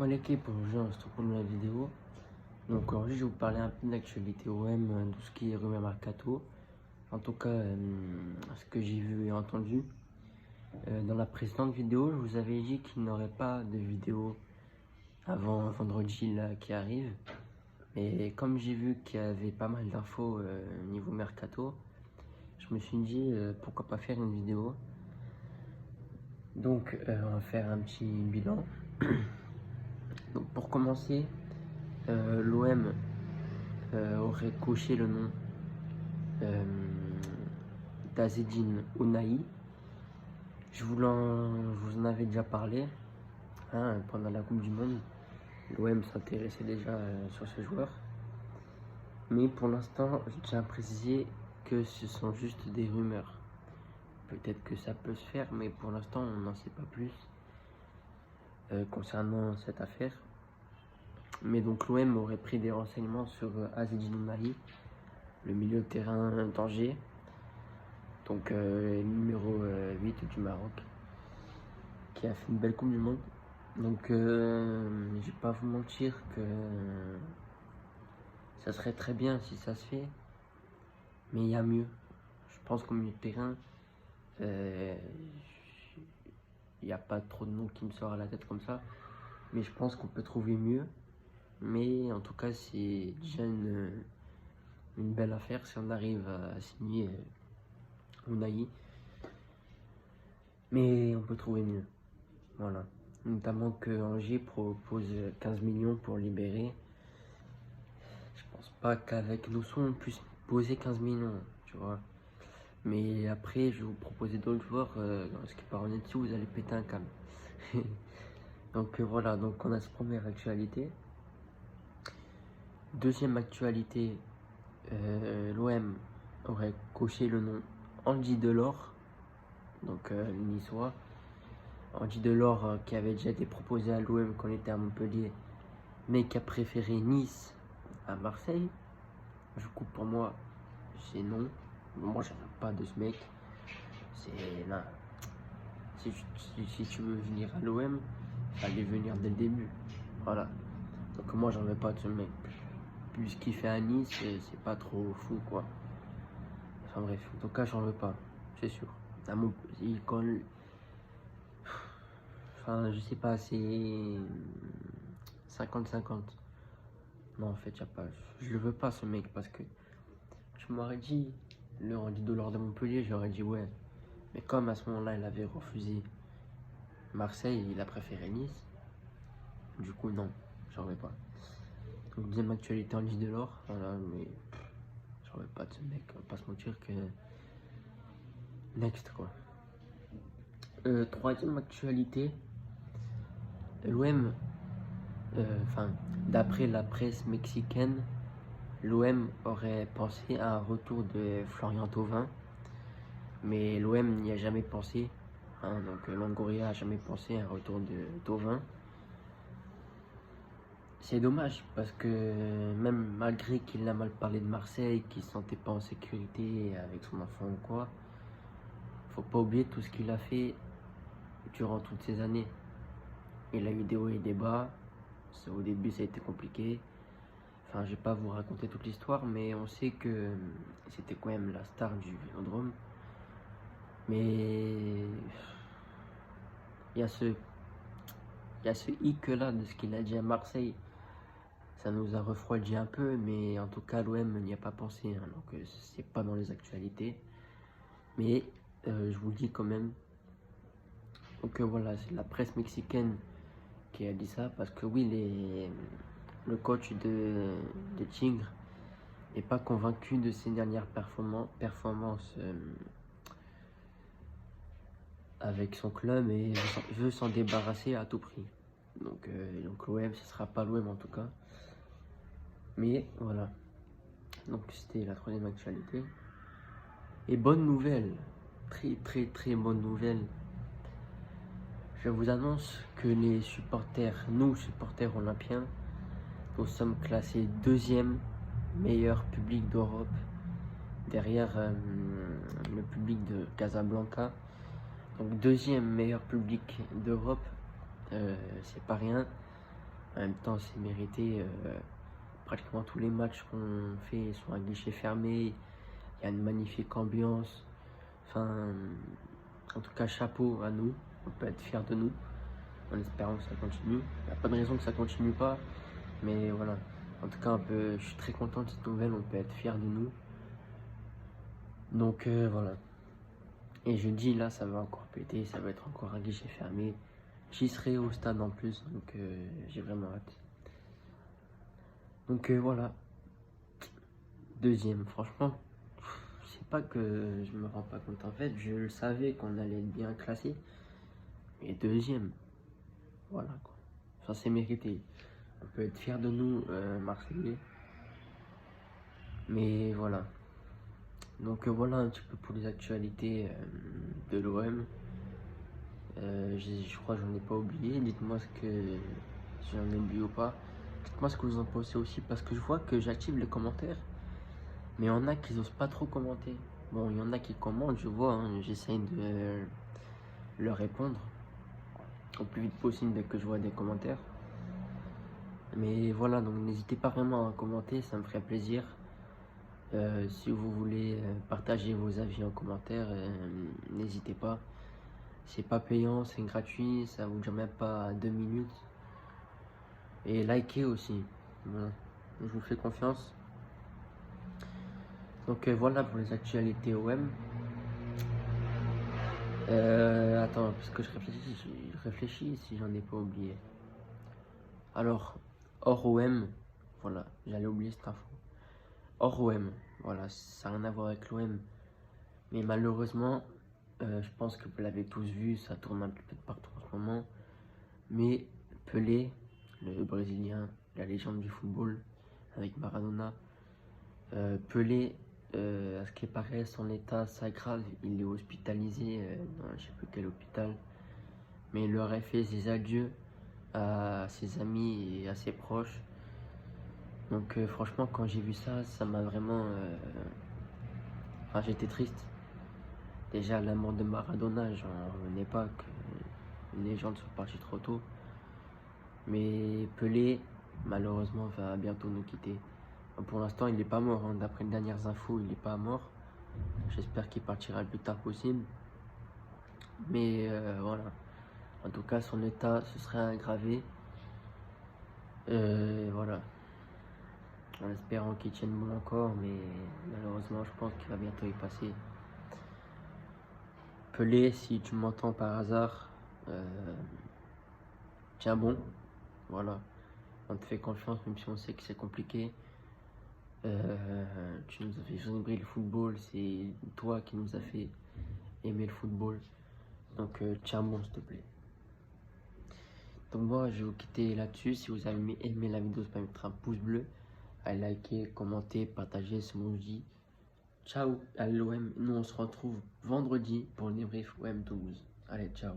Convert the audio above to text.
Ouais l'équipe, aujourd'hui on se retrouve pour une nouvelle vidéo. Donc aujourd'hui je vais vous parler un peu de l'actualité OM, de ce qui est rumeur mercato. En tout cas, ce que j'ai vu et entendu. Dans la précédente vidéo, je vous avais dit qu'il n'y aurait pas de vidéo avant vendredi là, qui arrive. Et comme j'ai vu qu'il y avait pas mal d'infos niveau mercato, je me suis dit pourquoi pas faire une vidéo. Donc on va faire un petit bilan. Donc pour commencer, l'OM aurait coché le nom d'Azzedine Ounahi. Je vous en avais déjà parlé pendant la Coupe du Monde. L'OM s'intéressait déjà sur ce joueur. Mais pour l'instant, je tiens à préciser que ce sont juste des rumeurs. Peut-être que ça peut se faire, mais pour l'instant, on n'en sait pas plus concernant cette affaire. Mais donc l'OM aurait pris des renseignements sur Azzedine Ounahi, le milieu de terrain d'Angers, donc numéro 8 du Maroc, qui a fait une belle Coupe du Monde. Donc je vais pas vous mentir que ça serait très bien si ça se fait, mais il y a mieux. Je pense qu'au milieu de terrain, il n'y a pas trop de noms qui me sortent à la tête comme ça, mais je pense qu'on peut trouver mieux. Mais en tout cas, c'est déjà une belle affaire si on arrive à signer Ounahi. Mais on peut trouver mieux. Voilà. Notamment que Angers propose 15 millions pour libérer. Je pense pas qu'avec nos sons on puisse poser 15 millions, tu vois. Mais après, je vais vous proposer d'autres joueurs. Ce qui part en dessous, vous allez péter un câble. Donc voilà, donc on a cette première actualité. Deuxième actualité, l'OM aurait coché le nom Andy Delors, donc niçois. Andy Delors qui avait déjà été proposé à l'OM quand il était à Montpellier, mais qui a préféré Nice à Marseille. Du coup, pour moi, c'est non. Moi, j'en veux pas de ce mec. C'est là. Si tu veux venir à l'OM, fallait venir dès le début. Voilà. Donc moi, j'en veux pas de ce mec. Plus ce qu'il fait à Nice, c'est pas trop fou, quoi. Enfin bref, en tout cas, j'en veux pas, c'est sûr. À enfin, je sais pas, c'est 50-50. Non, en fait, y a pas. Je le veux pas, ce mec, parce que tu m'aurais dit, le Andy Delors de Montpellier, j'aurais dit ouais. Mais comme à ce moment-là, il avait refusé Marseille, il a préféré Nice. Du coup, non, j'en veux pas. Donc, deuxième actualité, Andy Delors, voilà, mais j'en veux pas de ce mec, on va pas se mentir que. Next, quoi. Troisième actualité, l'OM, d'après la presse mexicaine, l'OM aurait pensé à un retour de Florian Thauvin, mais l'OM n'y a jamais pensé. Donc Longoria a jamais pensé à un retour de Thauvin. C'est dommage parce que même malgré qu'il a mal parlé de Marseille, qu'il ne se sentait pas en sécurité avec son enfant ou quoi, faut pas oublier tout ce qu'il a fait durant toutes ces années. Il a eu des hauts et des bas. Au début, ça a été compliqué. Enfin, je vais pas vous raconter toute l'histoire, mais on sait que c'était quand même la star du Vélodrome. Mais il y a ce hic là de ce qu'il a dit à Marseille. Ça nous a refroidi un peu, mais en tout cas, l'OM n'y a pas pensé. Donc, c'est pas dans les actualités. Mais je vous le dis quand même. Donc, voilà, c'est la presse mexicaine qui a dit ça. Parce que oui, le coach de Tigre n'est pas convaincu de ses dernières performances avec son club et veut s'en débarrasser à tout prix. Donc l'OM, ce sera pas l'OM en tout cas. Mais voilà. Donc c'était la troisième actualité. Et bonne nouvelle, très bonne nouvelle. Je vous annonce que les supporters, nous supporters olympiens, nous sommes classés deuxième meilleur public d'Europe, derrière le public de Casablanca. Donc deuxième meilleur public d'Europe, c'est pas rien. En même temps, c'est mérité. Pratiquement tous les matchs qu'on fait sont à guichet fermé. Il y a une magnifique ambiance. Enfin, en tout cas, chapeau à nous. On peut être fiers de nous, en espérant que ça continue. Il n'y a pas de raison que ça continue pas. Mais voilà. En tout cas, je suis très content de cette nouvelle. On peut être fiers de nous. Donc voilà. Et jeudi, là, ça va encore péter. Ça va être encore un guichet fermé. J'y serai au stade en plus. Donc j'ai vraiment hâte. Donc voilà. Deuxième, franchement, c'est pas que je me rends pas compte. En fait, je le savais qu'on allait être bien classé. Et deuxième, voilà quoi. Ça c'est mérité. On peut être fier de nous, Marseillais. Mais voilà. Donc voilà un petit peu pour les actualités de l'OM. Je crois que j'en ai pas oublié. Dites-moi ce que si j'en ai oublié ou pas. Dites-moi ce que vous en pensez aussi parce que je vois que j'active les commentaires. Mais il y en a qui n'osent pas trop commenter. Bon, il y en a qui commentent, je vois, hein, j'essaye de leur répondre au plus vite possible dès que je vois des commentaires. Mais voilà, donc n'hésitez pas vraiment à commenter, ça me ferait plaisir. Si vous voulez partager vos avis en commentaire, n'hésitez pas. C'est pas payant, c'est gratuit, ça vous dure même pas 2 minutes. Et likez aussi. Voilà. Je vous fais confiance. Donc voilà pour les actualités OM. Attends, parce que je réfléchis si j'en ai pas oublié. Alors, hors OM, voilà, j'allais oublier cette info. Hors OM, voilà, ça n'a rien à voir avec l'OM. Mais malheureusement, je pense que vous l'avez tous vu, ça tourne un peu partout en ce moment. Mais Pelé, le Brésilien, la légende du football, avec Maradona, Pelé, à ce qui paraît, son état s'aggrave. Il est hospitalisé dans je sais plus quel hôpital. Mais il leur a fait ses adieux à ses amis et à ses proches. Donc franchement, quand j'ai vu ça, ça m'a vraiment... Enfin, j'étais triste. Déjà, la mort de Maradona, j'en revenais pas que les gens sont partis trop tôt. Mais Pelé, malheureusement, va bientôt nous quitter. Pour l'instant, il n'est pas mort. Hein. D'après les dernières infos, il n'est pas mort. J'espère qu'il partira le plus tard possible. Mais voilà. En tout cas, son état se serait aggravé. Voilà. En espérant qu'il tienne bon encore, mais malheureusement, je pense qu'il va bientôt y passer. Pelé, si tu m'entends par hasard, tiens bon. Voilà. On te fait confiance, même si on sait que c'est compliqué. Tu nous as fait vibrer le football, c'est toi qui nous as fait aimer le football. Donc, tiens bon, s'il te plaît. Donc, moi, je vais vous quitter là-dessus. Si vous avez aimé la vidéo, n'hésitez pas à mettre un pouce bleu, à liker, commenter, partager ce que je dis. Ciao à l'OM. Nous, on se retrouve vendredi pour le débrief OM 12. Allez, ciao.